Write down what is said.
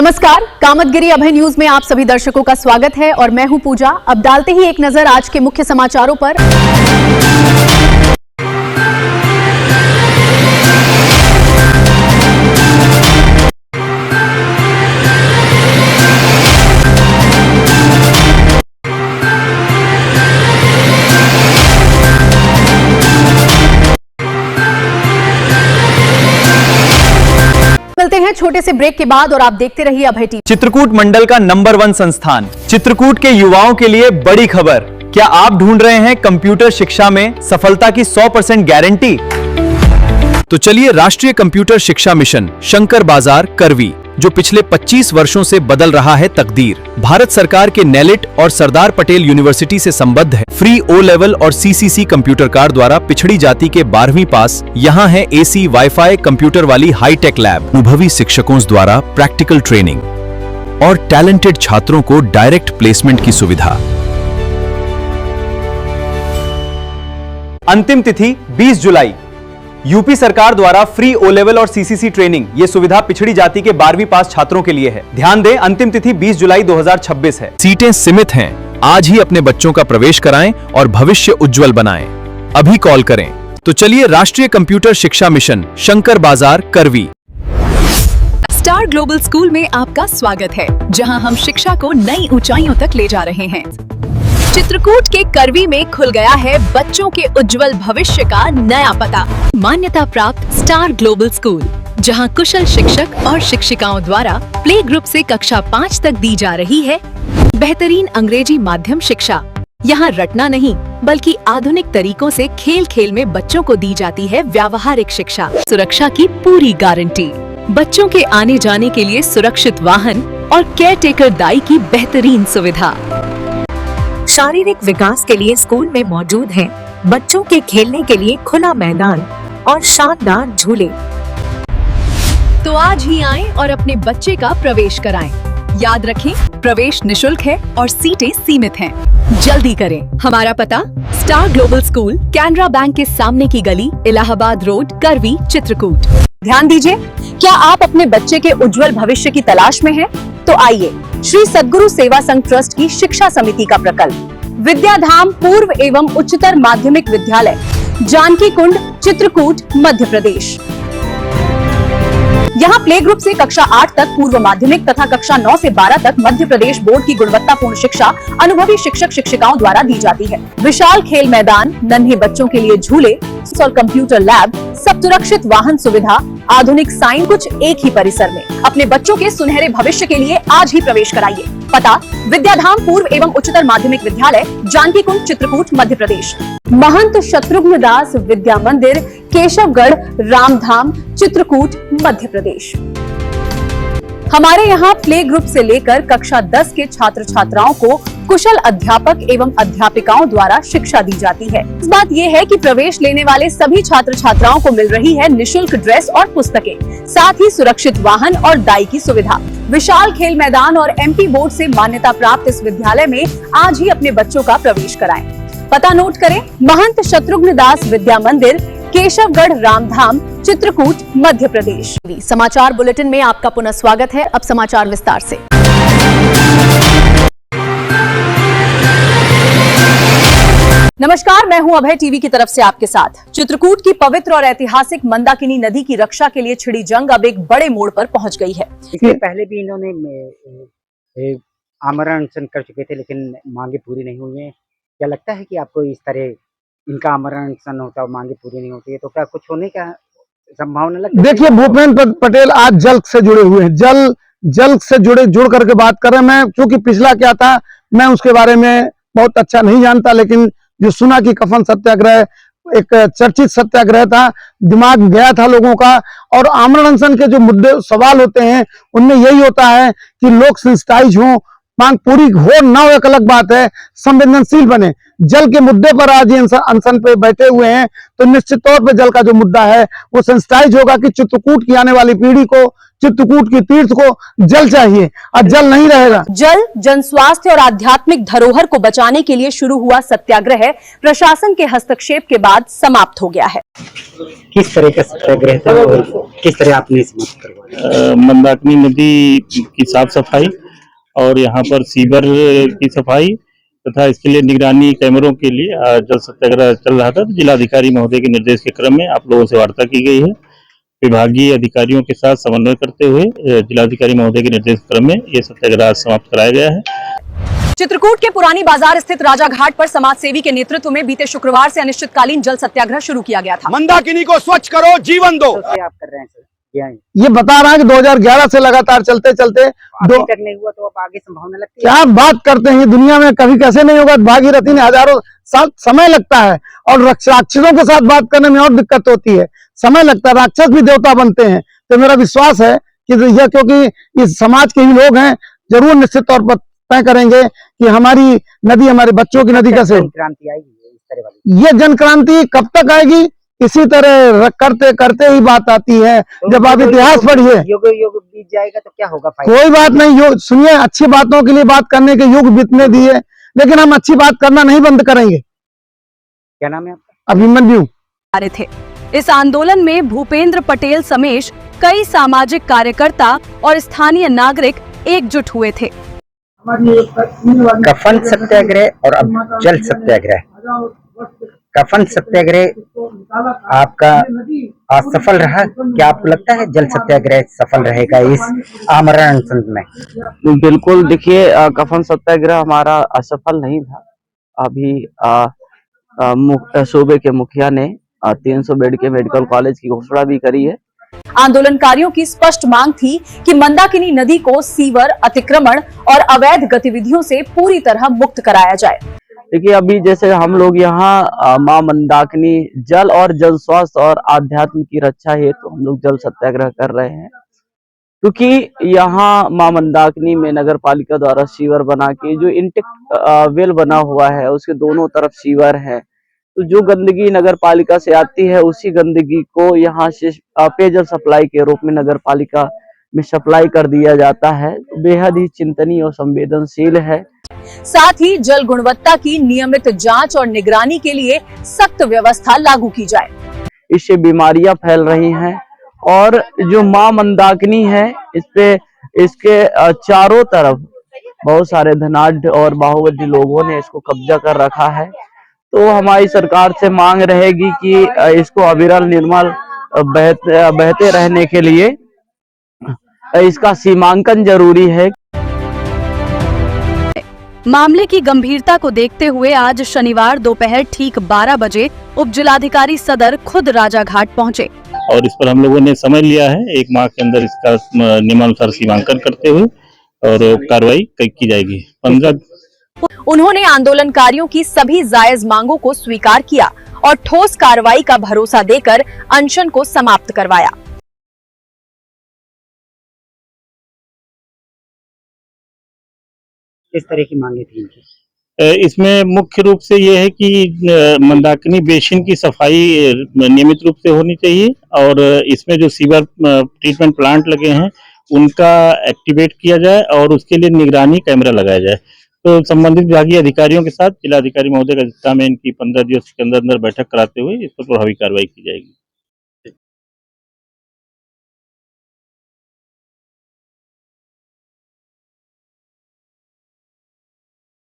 नमस्कार, कामतगिरी अभय न्यूज में आप सभी दर्शकों का स्वागत है और मैं हूं पूजा। अब डालते ही एक नजर आज के मुख्य समाचारों पर। मिलते हैं छोटे से ब्रेक के बाद और आप देखते रहिए अभय टीवी। चित्रकूट मंडल का नंबर 1 संस्थान चित्रकूट के युवाओं के लिए बड़ी खबर। क्या आप ढूंढ रहे हैं कंप्यूटर शिक्षा में सफलता की 100% गारंटी? तो चलिए राष्ट्रीय कंप्यूटर शिक्षा मिशन शंकर बाजार करवी, जो पिछले 25 वर्षों से बदल रहा है तकदीर, भारत सरकार के नेलिट और सरदार पटेल यूनिवर्सिटी से संबद्ध है। फ्री ओ लेवल और सीसीसी कंप्यूटर कार्ड द्वारा पिछड़ी जाति के 12वीं पास। यहाँ है एसी वाईफाई कंप्यूटर वाली हाईटेक लैब, अनुभवी शिक्षकों द्वारा प्रैक्टिकल ट्रेनिंग और टैलेंटेड छात्रों को डायरेक्ट प्लेसमेंट की सुविधा। अंतिम तिथि 20 जुलाई। यूपी सरकार द्वारा फ्री ओ लेवल और सीसीसी ट्रेनिंग, ये सुविधा पिछड़ी जाति के 12वीं पास छात्रों के लिए है। ध्यान दें, अंतिम तिथि 20 जुलाई 2026 है। सीटें सीमित हैं। आज ही अपने बच्चों का प्रवेश कराएं और भविष्य उज्जवल बनाएं। अभी कॉल करें। तो चलिए राष्ट्रीय कंप्यूटर शिक्षा मिशन शंकर बाजार करवी। स्टार ग्लोबल स्कूल में आपका स्वागत है, जहां हम शिक्षा को नई ऊंचाइयों तक ले जा रहे हैं। चित्रकूट के करवी में खुल गया है बच्चों के उज्जवल भविष्य का नया पता। मान्यता प्राप्त स्टार ग्लोबल स्कूल, जहां कुशल शिक्षक और शिक्षिकाओं द्वारा प्ले ग्रुप से कक्षा 5 तक दी जा रही है बेहतरीन अंग्रेजी माध्यम शिक्षा। यहाँ रटना नहीं बल्कि आधुनिक तरीकों से खेल खेल में बच्चों को दी जाती है व्यावहारिक शिक्षा। सुरक्षा की पूरी गारंटी, बच्चों के आने जाने के लिए सुरक्षित वाहन और केयर टेकर दाई की बेहतरीन सुविधा। शारीरिक विकास के लिए स्कूल में मौजूद है बच्चों के खेलने के लिए खुला मैदान और शानदार झूले। तो आज ही आएं और अपने बच्चे का प्रवेश कराएं। याद रखें, प्रवेश निशुल्क है और सीटें सीमित हैं। जल्दी करें। हमारा पता star global school, Canara bank के सामने की गली, इलाहाबाद रोड, करवी, चित्रकूट। ध्यान दीजिए, क्या आप अपने बच्चे के उज्जवल भविष्य की तलाश में हैं? तो आइए श्री सद्गुरु सेवा संघ ट्रस्ट की शिक्षा समिति का प्रकल्प विद्याधाम पूर्व एवं उच्चतर माध्यमिक विद्यालय, जानकी कुंड, चित्रकूट, मध्य प्रदेश। यहाँ प्ले ग्रुप से कक्षा 8 तक पूर्व माध्यमिक तथा कक्षा 9 से 12 तक मध्य प्रदेश बोर्ड की गुणवत्तापूर्ण शिक्षा अनुभवी शिक्षक शिक्षिकाओं द्वारा दी जाती है। विशाल खेल मैदान, नन्हे बच्चों के लिए झूले और कंप्यूटर लैब, सब सुरक्षित वाहन सुविधा, आधुनिक साइंस, कुछ एक ही परिसर में। अपने बच्चों के सुनहरे भविष्य के लिए आज ही प्रवेश कराइए। पता विद्याधाम पूर्व एवं उच्चतर माध्यमिक विद्यालय, जानकी कुंड, चित्रकूट, मध्य प्रदेश। महंत शत्रुघ्न दास विद्या मंदिर, केशवगढ़, रामधाम, चित्रकूट, मध्य प्रदेश। हमारे यहाँ प्ले ग्रुप से लेकर कक्षा 10 के छात्र छात्राओं को कुशल अध्यापक एवं अध्यापिकाओं द्वारा शिक्षा दी जाती है। इस बात ये है कि प्रवेश लेने वाले सभी छात्र छात्राओं को मिल रही है निशुल्क ड्रेस और पुस्तकें, साथ ही सुरक्षित वाहन और दाई की सुविधा। विशाल खेल मैदान और एमपी बोर्ड से मान्यता प्राप्त इस विद्यालय में आज ही अपने बच्चों का प्रवेश कराएं। पता नोट करें, महंत शत्रुघ्न दास विद्या मंदिर, केशवगढ़, रामधाम, चित्रकूट, मध्य प्रदेश। समाचार बुलेटिन में आपका पुनः स्वागत है। अब समाचार विस्तार से। नमस्कार, मैं हूं अभय टीवी की तरफ से आपके साथ। चित्रकूट की पवित्र और ऐतिहासिक मंदाकिनी नदी की रक्षा के लिए छिड़ी जंग अब एक बड़े मोड़ पर पहुंच गई है। इससे पहले भी इन्होंने आमरण अनशन कर चुके थे, लेकिन मांगे पूरी नहीं हुई हैं। क्या लगता है कि आपको इस तरह इनका आमरण अनशन होता है, मांगे पूरी नहीं होती है, तो क्या कुछ होने का संभावना लगती है? देखिए, भूपेंद्र पटेल आज जल से जुड़े हुए हैं, जल से जुड़ करके बात कर रहे हैं। मैं क्योंकि पिछला क्या था मैं उसके बारे में बहुत अच्छा नहीं जानता, लेकिन जो सुना कि कफन सत्याग्रह एक चर्चित सत्याग्रह था, दिमाग गया था लोगों का। और आमरण अनशन के जो मुद्दे सवाल होते हैं उनमें यही होता है कि लोग सेंसिटाइज हों, मांग पूरी हो ना हो एक अलग बात है, संवेदनशील बने। जल के मुद्दे पर आज ये अनशन पे बैठे हुए हैं, तो निश्चित तौर पे जल का जो मुद्दा है वो सेंसिटाइज होगा कि चित्रकूट की आने वाली पीढ़ी को, चित्रकूट की तीर्थ को जल चाहिए, और जल नहीं रहेगा। जल, जन स्वास्थ्य और आध्यात्मिक धरोहर को बचाने के लिए शुरू हुआ सत्याग्रह प्रशासन के हस्तक्षेप के बाद समाप्त हो गया है। किस तरह का सत्याग्रह था और किस तरह आपने समाप्त करवाया? मंदाकिनी नदी की साफ सफाई और यहाँ पर सीवर की सफाई तथा इसके लिए निगरानी कैमरों के लिए जल सत्याग्रह चल रहा था। तो जिलाधिकारी महोदय के निर्देश के क्रम में आप लोगों से वार्ता की गई है। विभागीय अधिकारियों के साथ समन्वय करते हुए जिलाधिकारी महोदय के निर्देश क्रम में ये सत्याग्रह समाप्त कराया गया है। चित्रकूट के पुरानी बाजार स्थित राजा घाट पर समाज सेवी के नेतृत्व में बीते शुक्रवार से अनिश्चितकालीन जल सत्याग्रह शुरू किया गया था। मंदाकिनी को स्वच्छ करो, जीवन दो। क्या आप कर रहे हैं सर? ये बता रहा है कि 2011 से लगातार चलते चलते अभी तक नहीं हुआ, तो अब आगे संभावना लगती है? क्या बात करते हैं, दुनिया में कभी कैसे नहीं होगा। भागीरथी ने हजारों साल समय लगता है, और राक्षसों के साथ बात करने में और दिक्कत होती है, समय लगता है। राक्षस भी देवता बनते हैं। तो मेरा विश्वास है कि यह, क्योंकि इस समाज के ही लोग हैं, जरूर निश्चित तौर पर तय करेंगे कि हमारी नदी, हमारे बच्चों की नदी कैसे। क्रांति आएगी इस तरह वाली? ये जन क्रांति कब तक आएगी? इसी तरह करते करते ही बात आती है। तो जब आप इतिहास पढ़िए, युग युग बीत जाएगा तो क्या होगा फायदा? कोई बात नहीं। सुनिए, अच्छी बातों के लिए बात करने के युग बीतने दिए, लेकिन हम अच्छी बात करना नहीं बंद करेंगे। क्या नाम है आपका? अभिमन्यु रहे थे। इस आंदोलन में भूपेंद्र पटेल समेत कई सामाजिक कार्यकर्ता और स्थानीय नागरिक एकजुट हुए थे। कफन सत्याग्रह और अब जल सत्याग्रह। कफन सत्याग्रह आपका असफल रहा, क्या आपको लगता है जल सत्याग्रह सफल रहेगा इस आमरण अनशन में? बिल्कुल, देखिए, कफन सत्याग्रह हमारा असफल नहीं था। अभी सूबे के मुखिया ने 300 बेड के मेडिकल कॉलेज की घोषणा भी करी है। आंदोलनकारियों की स्पष्ट मांग थी कि मंदाकिनी नदी को सीवर, अतिक्रमण और अवैध गतिविधियों से पूरी तरह मुक्त कराया जाए। देखिए, अभी जैसे हम लोग यहाँ माँ मंदाकिनी जल और जन स्वास्थ्य और आध्यात्म की रक्षा हेतु तो हम लोग जल सत्याग्रह कर रहे हैं, क्योंकि यहाँ माँ मंदाकिनी में नगर पालिका द्वारा सीवर बना के जो इंटेक्ट वेल बना हुआ है, उसके दोनों तरफ सीवर है। तो जो गंदगी नगर पालिका से आती है, उसी गंदगी को यहाँ से पेयजल सप्लाई के रूप में नगर पालिका में सप्लाई कर दिया जाता है। बेहद ही चिंतनीय और संवेदनशील है। साथ ही जल गुणवत्ता की नियमित जांच और निगरानी के लिए सख्त व्यवस्था लागू की जाए। इससे बीमारियां फैल रही हैं, और जो माँ मंदाकिनी है, इसके चारों तरफ बहुत सारे धनाढ़ और बाहुबली लोगों ने इसको कब्जा कर रखा है। तो हमारी सरकार से मांग रहेगी कि इसको अविरल निर्मल बहते रहने के लिए इसका सीमांकन जरूरी है। मामले की गंभीरता को देखते हुए आज शनिवार दोपहर ठीक 12 बजे उप जिलाधिकारी सदर खुद राजाघाट पहुंचे और इस पर हम लोगों ने समय लिया है। 1 माह के अंदर इसका नियमानुसार सीमांकन करते हुए और कार्रवाई की जाएगी। 15 उन्होंने आंदोलनकारियों की सभी जायज मांगों को स्वीकार किया और ठोस कार्रवाई का भरोसा देकर अनशन को समाप्त करवाया। किस तरह की मांगे थी इनकी? इसमें मुख्य रूप से ये है कि मंदाकिनी बेसिन की सफाई नियमित रूप से होनी चाहिए, और इसमें जो सीवर ट्रीटमेंट प्लांट लगे हैं उनका एक्टिवेट किया जाए और उसके लिए निगरानी कैमरा लगाया जाए। तो संबंधित विभागीय अधिकारियों के साथ जिलाधिकारी महोदय की अध्यक्षता में इनकी 15 दिवस के अंदर बैठक कराते हुए इस पर प्रभावी कार्रवाई की जाएगी।